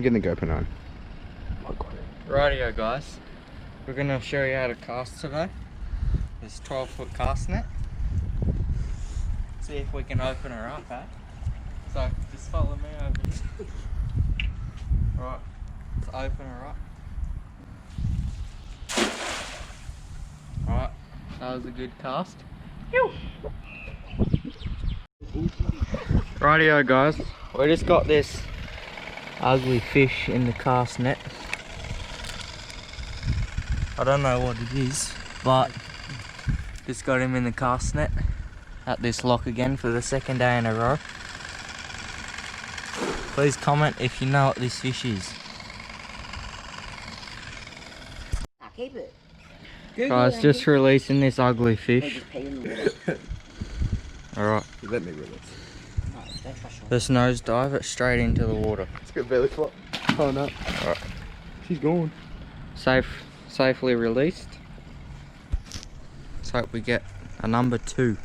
getting the GoPro on. Rightio guys, we're going to show you how to cast today. This 12-foot cast net. See if we can open her up, eh? So just follow me over here. Right, let's open her up. Right, that was a good cast. Rightio guys, we just got this ugly fish in the cast net. I don't know what it is, but just got him in the cast net at this lock again for the second day in a row. Please comment if you know what this fish is. I'll keep it. Guys, just releasing this ugly fish. Alright. Let me release. Just nosedive it straight into the water. Let's get belly flop. Oh no. Alright. She's gone. Safely released. Let's hope we get a number 2.